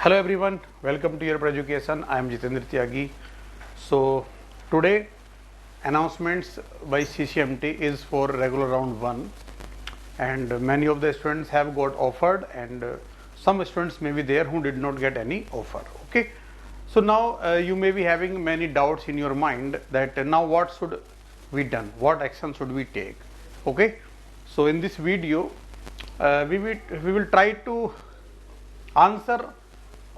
Hello everyone, welcome to Europe Education. I am Jitendra Tyagi. So today announcements by CCMT is for regular round 1 and many of the students have got offered and some students may be there who did not get any offer. Okay. So now you may be having many doubts in your mind that now what should be done, what action should we take. Okay. So in this video we will try to answer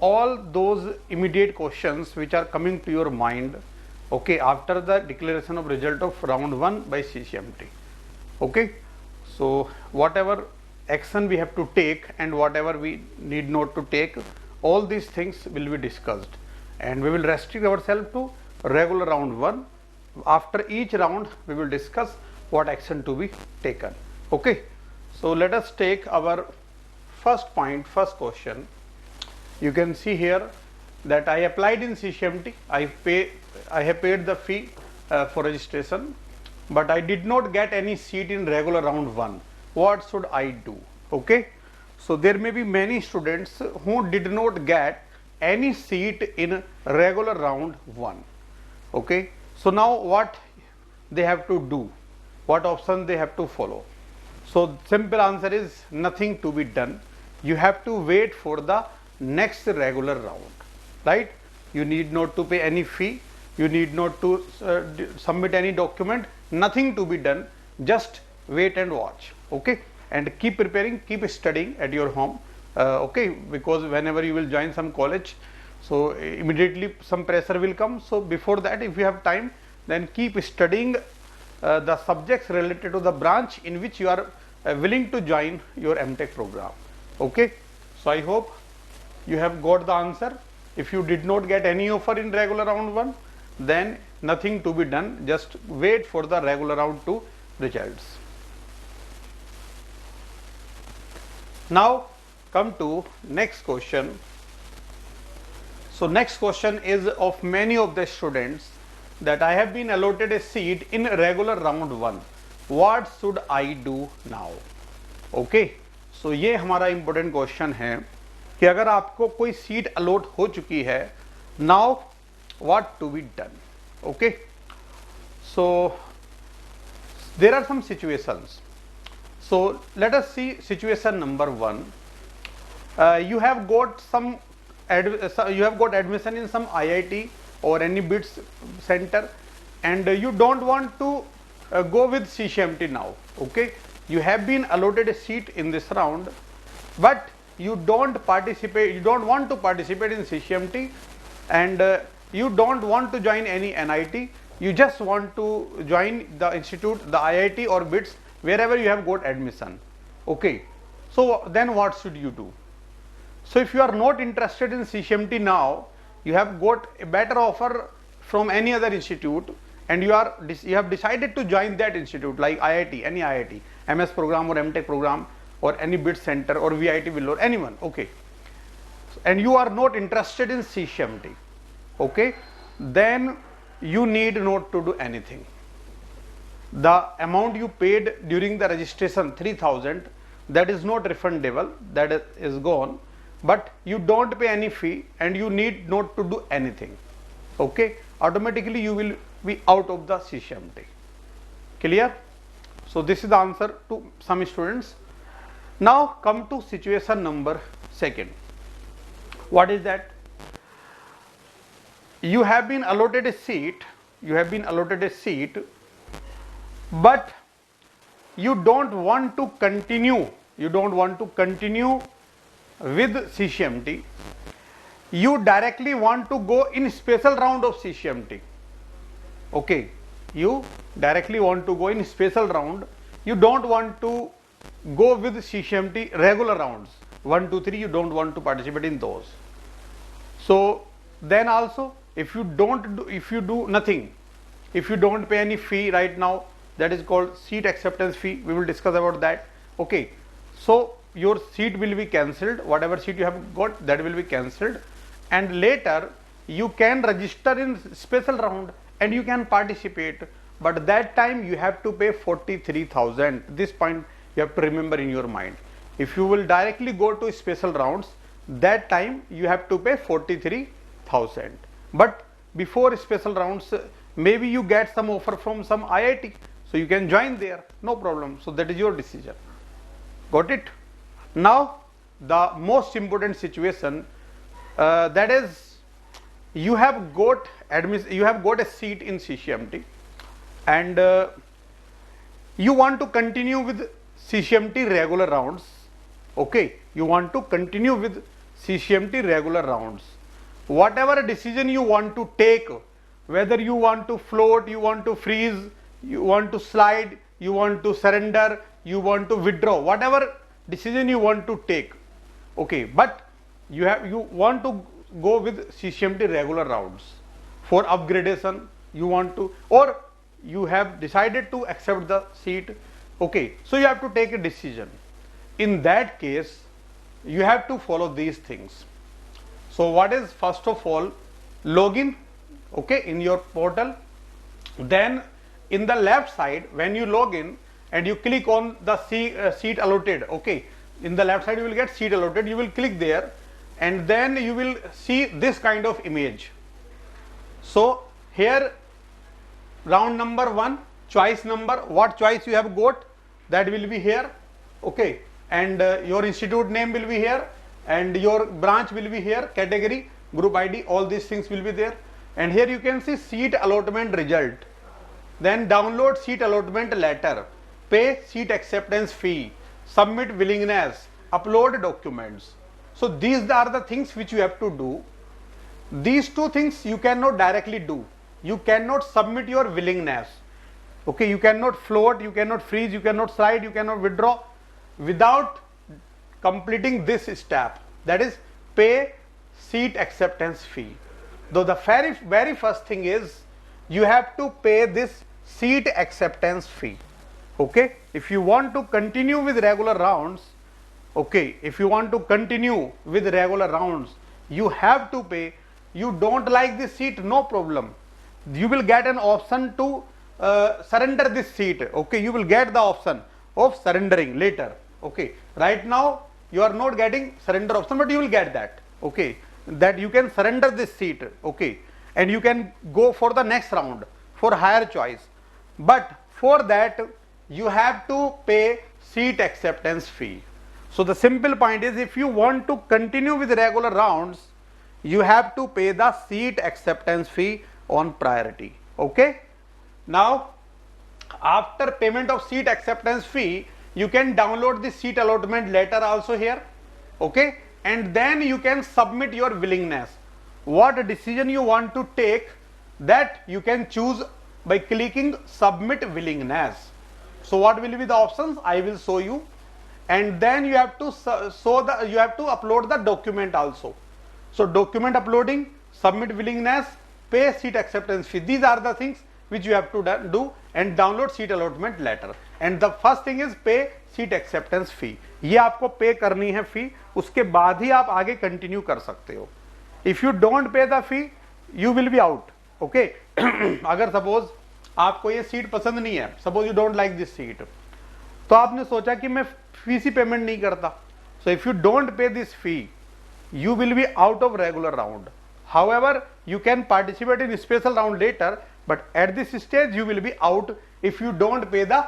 all those immediate questions which are coming to your mind, okay, after the declaration of result of round 1 by CCMT. Okay, so whatever action we have to take and whatever we need not to take, all these things will be discussed and we will restrict ourselves to regular round 1. After each round we will discuss what action to be taken. Okay, so let us take our first point, first question. You can see here that I applied in CCMT, I have paid the fee for registration, but I did not get any seat in regular round 1. What should I do? Okay, so there may be many students who did not get any seat in regular round 1. Okay, so now what they have to do, what option they have to follow? So simple answer is nothing to be done. You have to wait for the next regular round, right? You need not to pay any fee, you need not to submit any document, nothing to be done, just wait and watch. Okay, and keep preparing, keep studying at your home. Okay, because whenever you will join some college, so immediately some pressure will come. So before that, if you have time, then keep studying the subjects related to the branch in which you are willing to join your MTech program. Okay, so I hope you have got the answer. If you did not get any offer in regular round 1, then nothing to be done, just wait for the regular round 2 results. Now come to next question. So next question is of many of the students that I have been allotted a seat in regular round 1. What should I do now? Okay, so ये हमारा important question है कि अगर आपको कोई seat allot हो चुकी है, now what to be done. Okay, so there are some situations. So let us see situation number 1. You have got admission in some IIT or any BITS center and you don't want to go with CCMT now. Okay, you have been allotted a seat in this round, but you don't want to participate in CCMT and you don't want to join any NIT, you just want to join the institute, the IIT or BITS, wherever you have got admission. Okay, so then what should you do? So if you are not interested in CCMT now, you have got a better offer from any other institute and you have decided to join that institute like IIT, any IIT, MS program or MTech program, or any BIT center or VIT Vellore, anyone. Okay, and you are not interested in CCMT. Okay, then you need not to do anything. The amount you paid during the registration, 3,000, that is not refundable, that is gone, but you don't pay any fee and you need not to do anything. Okay, automatically you will be out of the CCMT. Clear? So this is the answer to some students. Now come to situation number 2. What is that? You have been allotted a seat, but you don't want to continue with CCMT. You directly want to go in special round of CCMT. Okay, you directly want to go in special round. You don't want to go with CCMT regular rounds 1, 2, 3. You don't want to participate in those. So then also if you do nothing, if you don't pay any fee right now, that is called seat acceptance fee, we will discuss about that. Okay, so your seat will be cancelled, whatever seat you have got, that will be cancelled, and later you can register in special round and you can participate, but that time you have to pay 43,000. This point you have to remember in your mind. If you will directly go to special rounds, that time you have to pay 43,000. But before special rounds, maybe you get some offer from some IIT, so you can join there, no problem. So that is your decision. Got it? Now the most important situation, that is, you have got a seat in CCMT, and you want to continue with CCMT regular rounds. Okay, you want to continue with CCMT regular rounds. Whatever decision you want to take, whether you want to float, you want to freeze, you want to slide, you want to surrender, you want to withdraw, whatever decision you want to take, okay, but you want to go with CCMT regular rounds for upgradation, you want to, or you have decided to accept the seat, okay, so you have to take a decision. In that case, you have to follow these things. So what is, first of all, login, okay, in your portal. Then in the left side, when you log in and you click on the seat allotted, okay, in the left side you will get seat allotted, you will click there, and then you will see this kind of image. So here, round number 1, choice number, what choice you have got, that will be here, okay, and your institute name will be here, and your branch will be here, category, group ID, all these things will be there. And here you can see seat allotment result, then download seat allotment letter, pay seat acceptance fee, submit willingness, upload documents. So these are the things which you have to do. These two things you cannot directly do. You cannot submit your willingness, okay, you cannot float, you cannot freeze, you cannot slide, you cannot withdraw without completing this step, that is pay seat acceptance fee. Though the very first thing is you have to pay this seat acceptance fee, okay, if you want to continue with regular rounds, okay, if you want to continue with regular rounds, you have to pay. You don't like this seat, no problem, you will get an option to surrender this seat, okay, you will get the option of surrendering later, okay, right now you are not getting surrender option, but you will get that, okay, that you can surrender this seat, okay, and you can go for the next round for higher choice. But for that you have to pay seat acceptance fee. So the simple point is, if you want to continue with regular rounds, you have to pay the seat acceptance fee on priority, okay. Now after payment of seat acceptance fee, you can download the seat allotment letter also here, okay, and then you can submit your willingness. What decision you want to take, that you can choose by clicking submit willingness. So what will be the options, I will show you, and then you have to you have to upload the document also. So document uploading, submit willingness, pay seat acceptance fee, these are the things which you have to do, and download seat allotment letter. And the first thing is pay seat acceptance fee. ये आपको पे करनी है फी, उसके बाद ही आप आगे continue कर सकते हो. If you don't pay the fee, you will be out, okay. अगर सपोज आपको ये सीट पसंद नहीं है, suppose you don't like this seat, तो आपने सोचा कि मैं फीस ही पेमेंट नहीं करता. So if you don't pay this fee, you will be out of regular round. However, you can participate in special round later, but at this stage you will be out if you don't pay the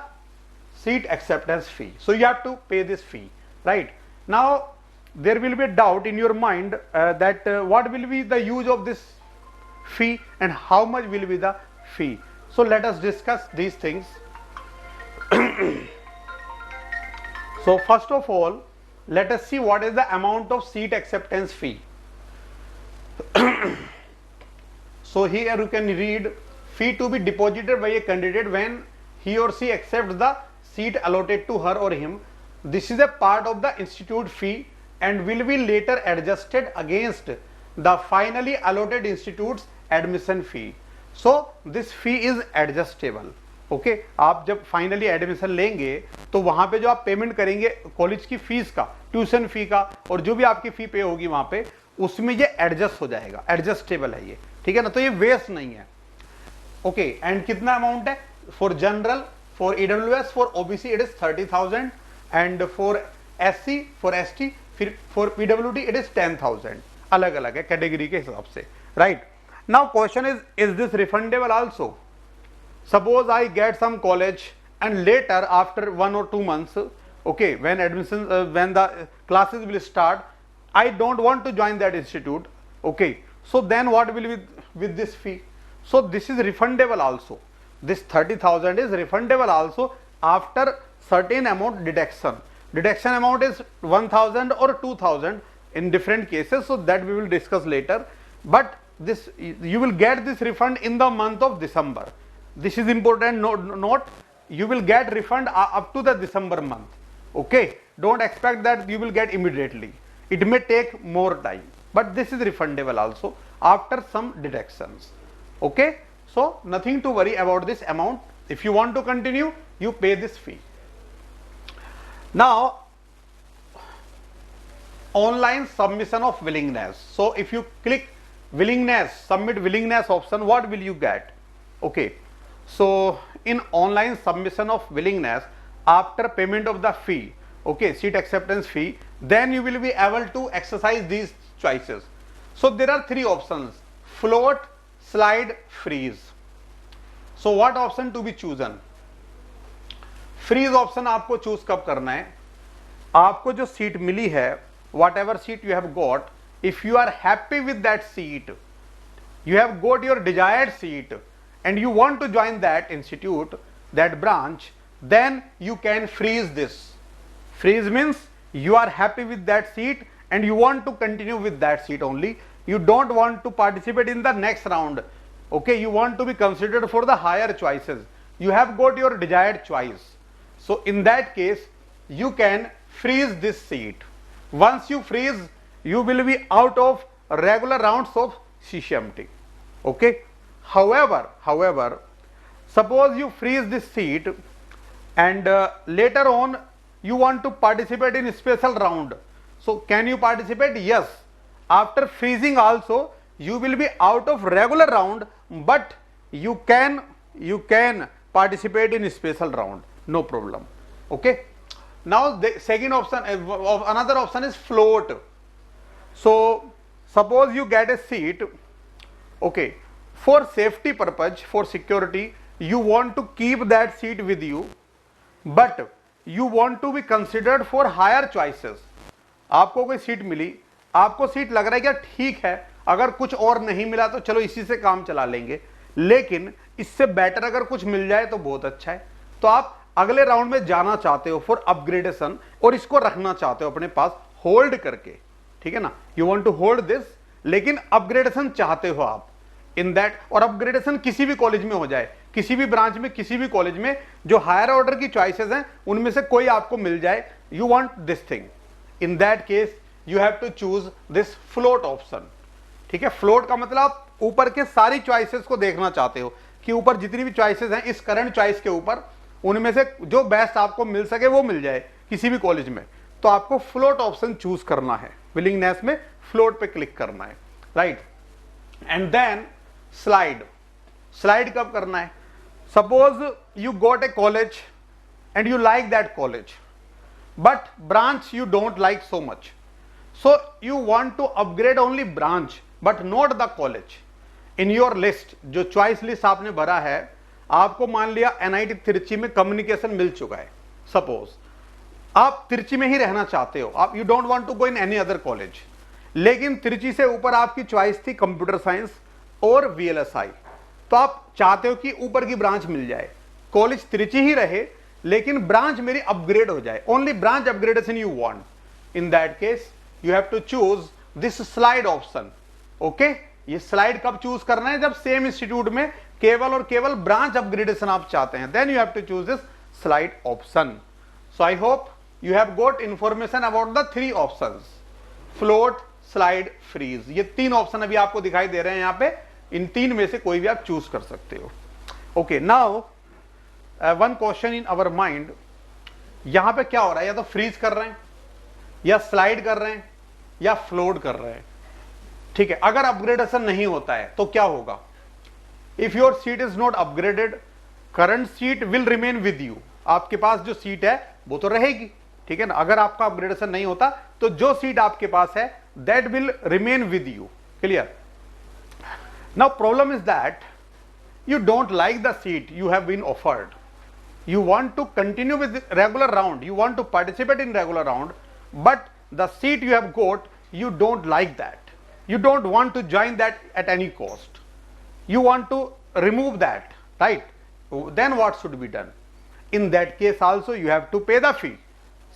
seat acceptance fee. So you have to pay this fee, right? Now there will be a doubt in your mind that what will be the use of this fee and how much will be the fee. So let us discuss these things. So first of all, let us see what is the amount of seat acceptance fee. So here you can read, fee to be deposited by a candidate when he or she accepts the seat allotted to her or him. This is a part of the institute fee and will be later adjusted against the finally allotted institute's admission fee. So this fee is adjustable. Okay आप जब finally admission लेंगे तो वहां पे जो आप payment करेंगे college की फीस का, ट्यूशन फी का, और जो भी आपकी फी पे होगी वहां पे, उसमें ये एडजस्ट हो जाएगा, एडजस्टेबल है ये, ठीक है ना. तो ये वेस्ट नहीं है. ओके एंड कितना अमाउंट है for general, for EWS, for OBC it is 30,000 and for SC, for ST फिर फॉर पीडब्ल्यूडी इट इज 10,000, अलग अलग है कैटेगरी के हिसाब से, right. Now question is this refundable also? Suppose I get some college and later after 1 or 2 months, okay, when admission when the classes will start, I don't want to join that institute, okay, so then what will be with this fee? So this is refundable also. This 30,000 is refundable also after certain amount deduction. Deduction amount is 1,000 or 2,000 in different cases, so that we will discuss later. But this, you will get this refund in the month of December. This is important note. You will get refund up to the December month, okay. Don't expect that you will get immediately. It may take more time, but this is refundable also after some deductions, okay. So nothing to worry about this amount. If you want to continue, you pay this fee. Now online submission of willingness. So if you click willingness, submit willingness option, what will you get? Okay, so in online submission of willingness, after payment of the fee, okay, seat acceptance fee, then you will be able to exercise these choices. So there are 3 options: float, slide, freeze. So what option to be chosen? freeze option आपको choose कब करना है? आपको जो seat मिली है, whatever seat you have got, if you are happy with that seat, you have got your desired seat and you want to join that institute, that branch, then you can freeze this. Freeze means you are happy with that seat and you want to continue with that seat only. You don't want to participate in the next round, okay. You want to be considered for the higher choices. You have got your desired choice, so in that case you can freeze this seat. Once you freeze, you will be out of regular rounds of CCMT, okay. However, suppose you freeze this seat and later on you want to participate in a special round, so can you participate? Yes. After freezing also you will be out of regular round, but you can participate in a special round, no problem, okay. Now the second option, another option is float. So suppose you get a seat, okay, for safety purpose, for security, you want to keep that seat with you, but you want to be considered for higher choices. आपको कोई seat मिली, आपको seat लग रहा है क्या ठीक है, अगर कुछ और नहीं मिला तो चलो इसी से काम चला लेंगे, लेकिन इससे बेटर अगर कुछ मिल जाए तो बहुत अच्छा है, तो आप अगले राउंड में जाना चाहते हो फॉर अपग्रेडेशन और इसको रखना चाहते हो अपने पास होल्ड करके, ठीक है ना. You want to hold this, लेकिन अपग्रेडेशन चाहते हो आप इन दैट, और अपग्रेडेशन किसी भी कॉलेज में हो जाए, किसी भी ब्रांच में, किसी भी कॉलेज में जो हायर ऑर्डर की चॉइसेस हैं उनमें से कोई आपको मिल जाए, you want this thing, in that case you have to choose this float option. ठीक है, फ्लोट का मतलब आप ऊपर के सारी चॉइसेस को देखना चाहते हो कि ऊपर जितनी भी चॉइसेस हैं इस करंट चॉइस के ऊपर उनमें से जो बेस्ट आपको मिल सके वो मिल जाए किसी भी कॉलेज में, तो आपको फ्लोट ऑप्शन चूज करना है. विलिंगनेस में फ्लोट पे क्लिक करना है, राइट. एंड देन स्लाइड कब करना है? Suppose you got a college and you like that college but branch you don't like so much, so you want to upgrade only branch but not the college. In your list, जो choice list आपने भरा है, आपको मान लिया NIT तिरची में communication मिल चुका है, सपोज आप तिरची में ही रहना चाहते हो, आप you don't want to go in any other college, लेकिन तिरची से ऊपर आपकी चॉइस थी कंप्यूटर साइंस और वीएलएसआई, तो आप चाहते हो कि ऊपर की ब्रांच मिल जाए, कॉलेज तिरची ही रहे लेकिन ब्रांच मेरी अपग्रेड हो जाए, only branch upgradation you want. In that case you have to choose this slide option. Okay, ये स्लाइड कब चूज करना है? जब सेम इंस्टीट्यूट में केवल और केवल ब्रांच अपग्रेडेशन आप चाहते हैं, then you have to choose this slide option. So I hope you have got information about the three options, float, slide, freeze. ये तीन ऑप्शन अभी आपको दिखाई दे रहे हैं यहाँ पे, इन तीन में से कोई भी आप चूज कर सकते हो. Okay, now one question in our mind, यहाँ पे क्या हो रहा है? या तो फ्रीज कर रहे हैं, या स्लाइड कर रहे हैं, या फ्लोट कर रहे हैं. ठीक है, अगर अपग्रेडेशन नहीं होता है तो क्या होगा? If your seat is not upgraded, current seat will remain with you. आपके पास जो सीट है वो तो रहेगी, ठीक है ना। अगर आपका अपग्रेडेशन नहीं होता तो जो सीट आपके पास है that will remain with you, clear. Now problem is that you don't like the seat you have been offered, you want to continue with the regular round, you want to participate in regular round, but the seat you have got you don't like that, you don't want to join that at any cost, you want to remove that, right? Then what should be done? In that case also you have to pay the fee,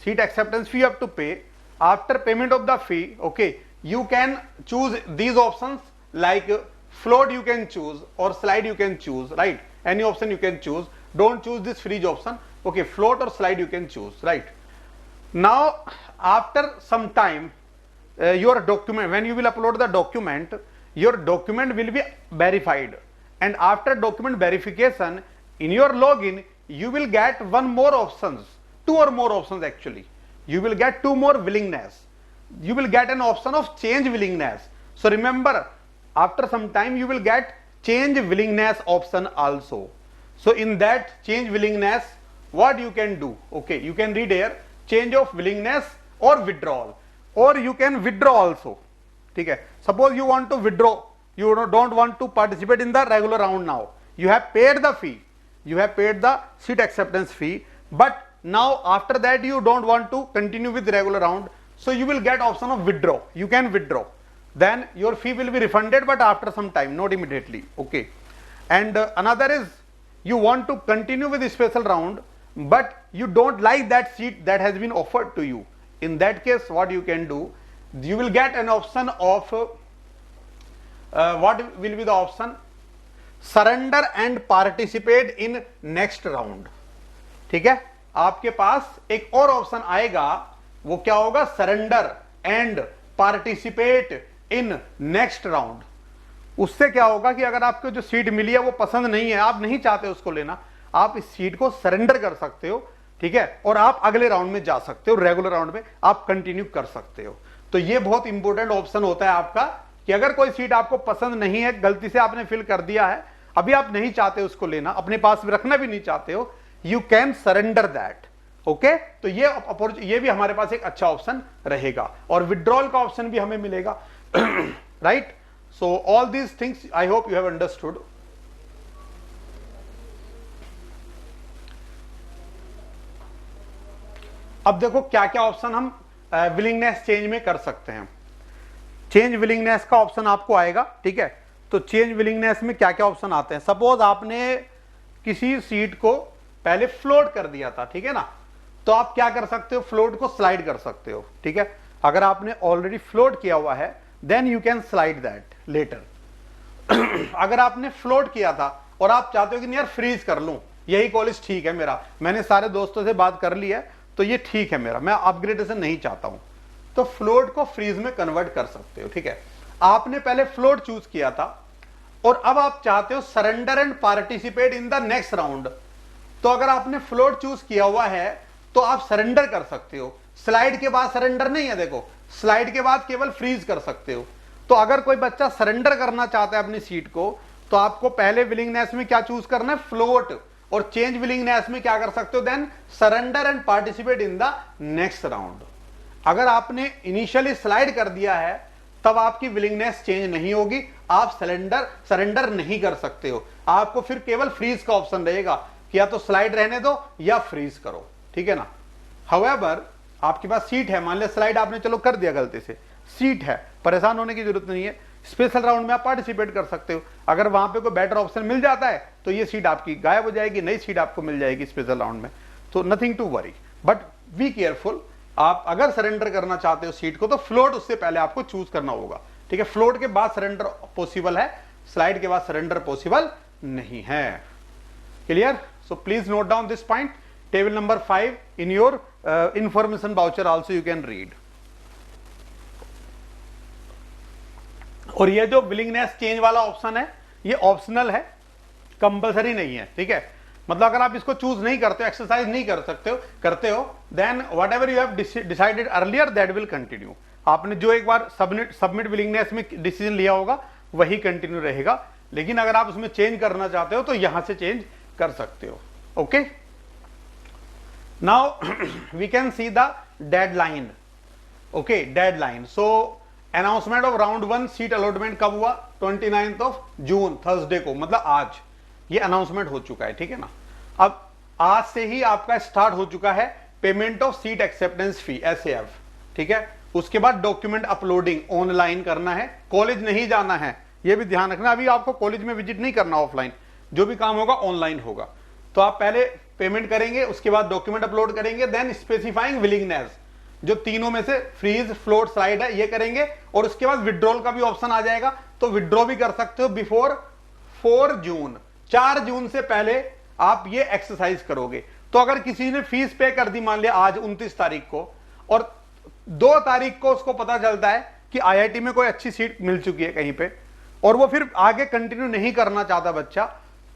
seat acceptance fee you have to pay. After payment of the fee, okay, you can choose these options like float you can choose or slide you can choose, right? Any option you can choose, don't choose this freeze option, okay, float or slide you can choose, right? Now after some time your document, when you will upload the document, your document will be verified, and after document verification in your login you will get one more options, two or more options actually, you will get two more willingness, you will get an option of change willingness. So remember, after some time you will get change willingness option also. So in that change willingness what you can do, okay, you can read here change of willingness or withdrawal, or you can withdraw also, ठीक है। Suppose you want to withdraw, you don't want to participate in the regular round now, you have paid the fee, you have paid the seat acceptance fee, but now after that you don't want to continue with regular round, so you will get option of withdraw, you can withdraw, then your fee will be refunded but after some time, not immediately, okay. And another is you want to continue with the special round but you don't like that seat that has been offered to you. In that case what you can do, you will get an option of what will be the option, surrender and participate in next round, ठीक है। आपके पास एक और option आएगा, वो क्या होगा, surrender and participate in next round. उससे क्या होगा कि अगर आपको जो सीट मिली है वो पसंद नहीं है, आप नहीं चाहते उसको लेना, आप इस सीट को सरेंडर कर सकते हो, ठीक है, और आप अगले राउंड में जा सकते हो, रेगुलर राउंड में आप कंटिन्यू कर सकते हो। तो ये बहुत इंपॉर्टेंट ऑप्शन होता है आपका कि अगर कोई सीट आपको पसंद नहीं है, गलती से आपने फिल कर दिया है, अभी आप नहीं चाहते उसको लेना, अपने पास में रखना भी नहीं चाहते हो, you can surrender that, okay. तो ये भी हमारे पास एक अच्छा ऑप्शन रहेगा, और विड्रॉल का ऑप्शन भी हमें मिलेगा, right. So all these things I hope you have understood. अब देखो क्या क्या ऑप्शन हम विलिंगनेस चेंज में कर सकते हैं। चेंज विलिंगनेस का ऑप्शन आपको आएगा, ठीक है। तो चेंज विलिंगनेस में क्या क्या ऑप्शन आते हैं। सपोज आपने किसी सीट को पहले फ्लोट कर दिया था, ठीक है ना, तो आप क्या कर सकते हो, फ्लोट को स्लाइड कर सकते हो, ठीक है। अगर आपने ऑलरेडी फ्लोट किया हुआ है then you can slide that letter. अगर आपने फ्लोट किया था और आप चाहते हो कि नहीं यार फ्रीज कर लूं, यही कॉलेज ठीक है मेरा, मैंने सारे दोस्तों से बात कर ली है तो ये ठीक है मेरा, मैं अपग्रेडेशन नहीं चाहता हूं, तो फ्लोट को फ्रीज में कन्वर्ट कर सकते हो, ठीक है। आपने पहले फ्लोट चूज किया था और अब आप चाहते हो surrender and participate in the next round, तो अगर आपने फ्लोट चूज किया हुआ है तो आप सरेंडर कर सकते हो। स्लाइड के बाद सरेंडर नहीं है, देखो स्लाइड के बाद केवल फ्रीज कर सकते हो। तो अगर कोई बच्चा सरेंडर करना चाहता है अपनी सीट को, तो आपको पहले विलिंगनेस में क्या चूज करना है, फ्लोट, और चेंज विलिंगनेस में क्या कर सकते हो, then surrender and participate in the next round. अगर आपने इनिशियली स्लाइड कर दिया है तब आपकी विलिंगनेस चेंज नहीं होगी, आप सरेंडर नहीं कर सकते हो, आपको फिर केवल फ्रीज का ऑप्शन रहेगा कि या तो स्लाइड रहने दो या फ्रीज करो, ठीक है ना। हाउएवर आपके पास सीट है, मान लिया स्लाइड आपने चलो कर दिया गलती से, सीट है, परेशान होने की जरूरत नहीं है, स्पेशल राउंड में आप पार्टिसिपेट कर सकते हो। अगर वहां पे कोई बेटर ऑप्शन मिल जाता है तो ये सीट आपकी गायब हो जाएगी, नई सीट आपको मिल जाएगी स्पेशल राउंड में, तो nothing to worry, but be careful. आप अगर सरेंडर करना चाहते हो सीट को तो फ्लोट उससे पहले आपको चूज करना होगा, ठीक है। फ्लोट के बाद सरेंडर पॉसिबल है, स्लाइड के बाद सरेंडर पॉसिबल नहीं है, clear. So please note down this point, table number 5 in your information voucher also you can read. और ये जो विलिंगनेस चेंज वाला ऑप्शन है ये ऑप्शनल है, कंपलसरी नहीं है, ठीक है। मतलब अगर आप इसको चूज नहीं करते हो, एक्सरसाइज नहीं कर सकते हो, करते हो, then whatever you have decided earlier that will continue. आपने जो एक बार सबमिट विलिंगनेस में डिसीजन लिया होगा वही कंटिन्यू रहेगा, लेकिन अगर आप उसमें चेंज करना चाहते हो तो यहां से चेंज कर सकते हो, okay. Now we can see the deadline. Okay, deadline. So announcement of round 1 seat allotment कब हुआ? 29th of June, थर्सडे को, मतलब आज ये अनाउंसमेंट हो चुका है, ठीक है ना। अब आज से ही आपका स्टार्ट हो चुका है payment of seat acceptance fee, SAF, ठीक है। उसके बाद डॉक्यूमेंट अपलोडिंग ऑनलाइन करना है, कॉलेज नहीं जाना है, ये भी ध्यान रखना। अभी आपको कॉलेज में विजिट नहीं करना, ऑफलाइन जो भी काम होगा ऑनलाइन होगा। तो आप पहले पेमेंट करेंगे, उसके बाद डॉक्यूमेंट अपलोड करेंगे, देन स्पेसिफाइंग विलिंगनेस, जो तीनों में से फ्रीज, फ्लोट, स्लाइड है, ये करेंगे। और उसके बाद विड्रॉल का भी ऑप्शन आ जाएगा, तो विड्रॉ भी कर सकते हो बिफोर 4 जून, 4 जून से पहले आप ये एक्सरसाइज करोगे। तो अगर किसी ने फीस पे कर दी, मान लिया आज 29 तारीख को, और 2 तारीख को उसको पता चलता है कि IIT में कोई अच्छी सीट मिल चुकी है कहीं पे, और वो फिर आगे कंटिन्यू नहीं करना चाहता बच्चा,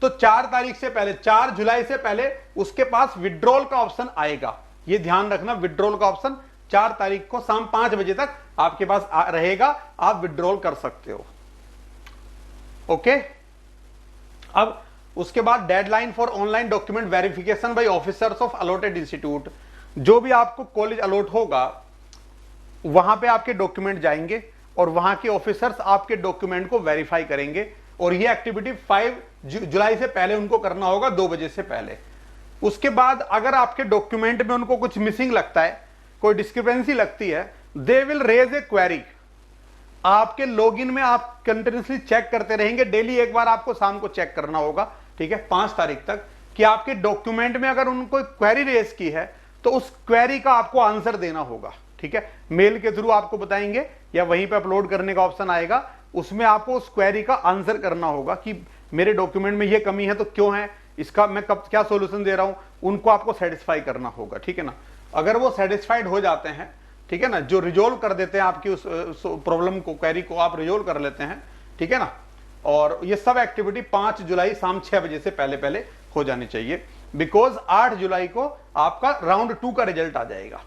तो 4 तारीख से पहले, 4 जुलाई से पहले उसके पास विड्रॉल का ऑप्शन आएगा। ये ध्यान रखना, विड्रॉल का ऑप्शन 4 तारीख को शाम 5 बजे तक आपके पास रहेगा, आप विड्रॉल कर सकते हो। ओके, अब उसके बाद deadline for online document verification bye officers of allotted institute. जो भी आपको कॉलेज अलॉट होगा वहां पे आपके डॉक्यूमेंट जाएंगे और वहां के ऑफिसर्स आपके डॉक्यूमेंट को वेरीफाई करेंगे, और ये एक्टिविटी 5 जुलाई से पहले उनको करना होगा, 2 बजे से पहले। उसके बाद अगर आपके डॉक्यूमेंट में उनको कुछ मिसिंग लगता है, कोई डिस्क्रिपेंसी लगती है, they will raise a query. आपके लॉगिन में आप कंटिन्यूसली चेक करते रहेंगे, डेली एक बार आपको शाम को चेक करना होगा, ठीक है, 5 तारीख तक, कि आपके डॉक्यूमेंट में अगर उनको क्वेरी रेज की है तो उस क्वेरी का आपको आंसर देना होगा, ठीक है। मेल के थ्रू आपको बताएंगे या वहीं पे अपलोड करने का ऑप्शन आएगा, उसमें आपको उस क्वेरी का आंसर करना होगा कि मेरे डॉक्यूमेंट में ये कमी है तो क्यों है, इसका मैं कब क्या सॉल्यूशन दे रहा हूं, उनको आपको सेटिस्फाई करना होगा, ठीक है ना। अगर वो सेटिस्फाइड हो जाते हैं, ठीक है ना, जो रिजोल्व कर देते हैं आपकी उस प्रॉब्लम को, क्वेरी को आप रिजोल्व कर लेते हैं, ठीक है ना। और ये सब एक्टिविटी 5 जुलाई शाम 6 बजे से पहले पहले हो जानी चाहिए, बिकॉज 8 जुलाई को आपका राउंड 2 का रिजल्ट आ जाएगा।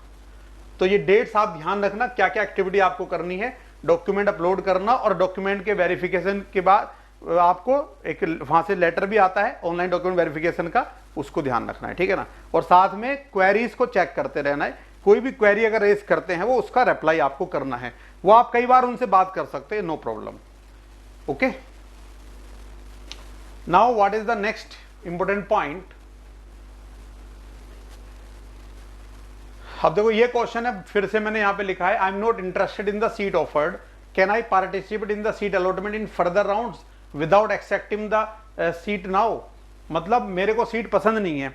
तो ये डेट्स आप ध्यान रखना, क्या क्या एक्टिविटी आपको करनी है, डॉक्यूमेंट अपलोड करना, और डॉक्यूमेंट के वेरिफिकेशन के बाद आपको एक वहां से लेटर भी आता है ऑनलाइन डॉक्यूमेंट वेरिफिकेशन का, उसको ध्यान रखना है, ठीक है ना। और साथ में क्वेरीज को चेक करते रहना है, कोई भी क्वेरी अगर रेज करते हैं वो उसका रिप्लाई आपको करना है, वो आप कई बार उनसे बात कर सकते हैं, no problem. Okay, now what is the next important point. अब देखो ये क्वेश्चन है, फिर से मैंने यहां पे लिखा है, I am not interested in the seat offered, can I participate in the seat allotment in further rounds without accepting the seat now. मतलब मेरे को सीट पसंद नहीं है,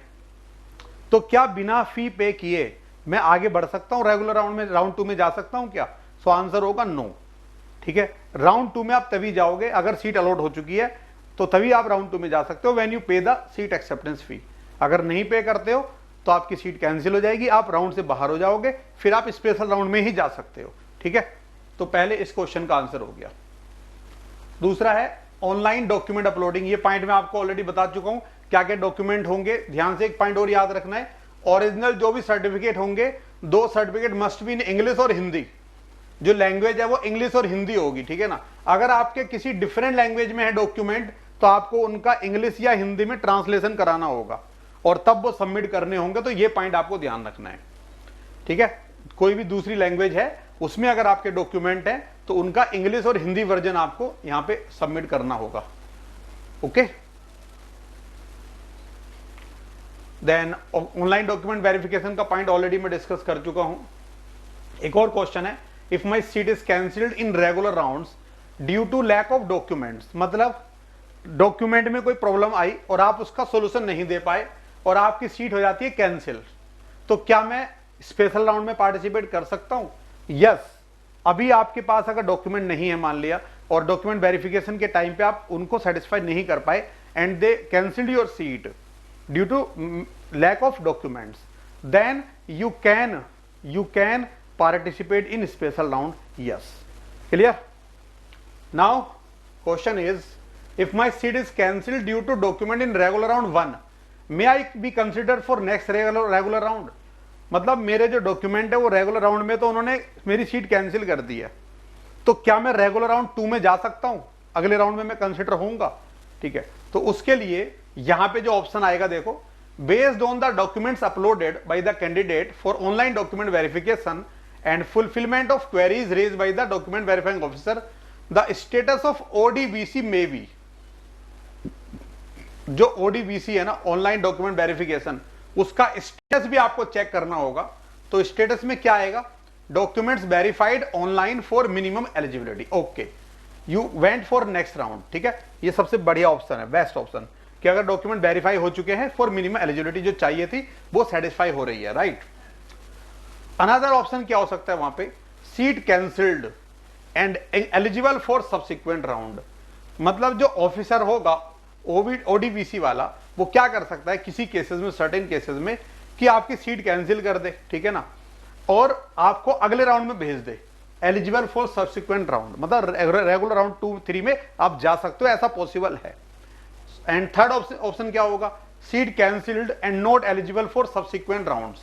तो क्या बिना फी पे किए मैं आगे बढ़ सकता हूं रेगुलर राउंड में, राउंड 2 में जा सकता हूं क्या? सो आंसर होगा नो, ठीक है। राउंड 2 में आप तभी जाओगे अगर सीट अलॉट हो चुकी है, तो तभी आप राउंड 2 में जा सकते हो, व्हेन यू पे द सीट एक्सेप्टेंस फी। अगर नहीं पे करते हो तो आपकी सीट कैंसिल हो जाएगी, आप राउंड से बाहर हो जाओगे, फिर आप स्पेशल राउंड में ही जा सकते हो, ठीक है। तो पहले इस क्वेश्चन का आंसर हो गया। दूसरा है ऑनलाइन डॉक्यूमेंट अपलोडिंग। ये पॉइंट मैं आपको ऑलरेडी बता चुका हूं क्या क्या डॉक्यूमेंट होंगे। ध्यान से एक पॉइंट और याद रखना है, ओरिजिनल जो भी सर्टिफिकेट होंगे, 2 certificate must be in English और हिंदी। जो लैंग्वेज है वो इंग्लिश और हिंदी होगी, ठीक है ना। अगर आपके किसी डिफरेंट लैंग्वेज में है डॉक्यूमेंट, तो आपको उनका इंग्लिश या हिंदी में ट्रांसलेशन कराना होगा और तब वो सबमिट करने होंगे। तो ये पॉइंट आपको ध्यान रखना है, ठीक है। कोई भी दूसरी लैंग्वेज है उसमें अगर आपके डॉक्यूमेंट है तो उनका इंग्लिश और हिंदी वर्जन आपको यहां पे सबमिट करना होगा। Okay, then online document verification का पॉइंट ऑलरेडी मैं डिस्कस कर चुका हूं। एक और क्वेश्चन है, if my seat is cancelled in regular rounds due to lack of documents. मतलब डॉक्यूमेंट में कोई प्रॉब्लम आई और आप उसका सोल्यूशन नहीं दे पाए और आपकी सीट हो जाती है कैंसिल, तो क्या मैं स्पेशल राउंड में पार्टिसिपेट कर सकता हूं? यस। अभी आपके पास अगर डॉक्यूमेंट नहीं है मान लिया, और डॉक्यूमेंट वेरिफिकेशन के टाइम पे आप उनको सेटिस्फाई नहीं कर पाए and they cancelled your seat due to lack of documents, then you can participate in special round. Yes, clear. Now question is, if my seat is cancelled due to document in regular round 1, may I be considered for next regular round? मतलब मेरे जो document है वो regular round में तो उन्होंने मेरी seat cancel कर दी है, तो क्या मैं रेगुलर राउंड 2 में जा सकता हूं? अगले राउंड में मैं कंसिडर होऊंगा, ठीक है। तो उसके लिए यहां पे जो ऑप्शन आएगा देखो, based on the documents uploaded by the candidate for online document verification and fulfillment of queries raised by the document verifying officer, the status of ODBC may be, जो ODBC है ना, ऑनलाइन डॉक्यूमेंट वेरिफिकेशन, उसका status भी आपको check करना होगा। तो status में क्या आएगा, documents verified online for minimum eligibility, okay, you went for next round, ठीक है। ये सबसे बढ़िया ऑप्शन है, बेस्ट ऑप्शन, कि अगर डॉक्यूमेंट वेरीफाई हो चुके हैं फॉर मिनिमम एलिजिबिलिटी, जो चाहिए थी वो सेटिस्फाई हो रही है, राइट। अनदर ऑप्शन क्या हो सकता है वहां पे, seat cancelled and eligible for subsequent round. मतलब जो ऑफिसर होगा ओडीबीसी वाला, वो क्या कर सकता है किसी केसेस में, सर्टेन केसेस में, कि आपकी सीट कैंसिल कर दे, ठीक है ना, और आपको अगले राउंड में भेज दे, एलिजिबल फॉर सब्सिक्वेंट राउंड, मतलब रेगुलर राउंड 2, 3 में आप जा सकते हो, ऐसा पॉसिबल है। एंड थर्ड ऑप्शन क्या होगा, seat cancelled and not eligible for subsequent rounds.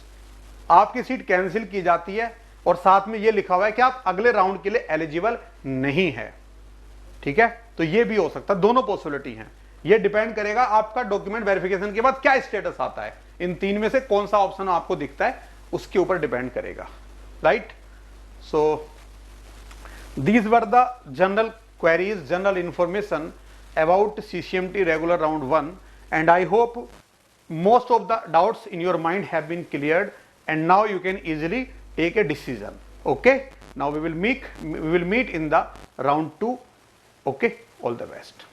आपकी सीट कैंसिल की जाती है और साथ में यह लिखा हुआ है कि आप अगले राउंड के लिए एलिजिबल नहीं है, ठीक है। तो यह भी हो सकता है, दोनों पॉसिबिलिटी हैं। यह डिपेंड करेगा आपका डॉक्यूमेंट वेरिफिकेशन के बाद क्या स्टेटस आता है, इन 3 में से कौन सा ऑप्शन आपको दिखता है उसके ऊपर डिपेंड करेगा, right. So these were the general queries, general information about CCMT regular round 1, and I hope most of the doubts in your mind have been cleared, and now you can easily take a decision. Okay, now we will meet in the round 2. Okay, all the best.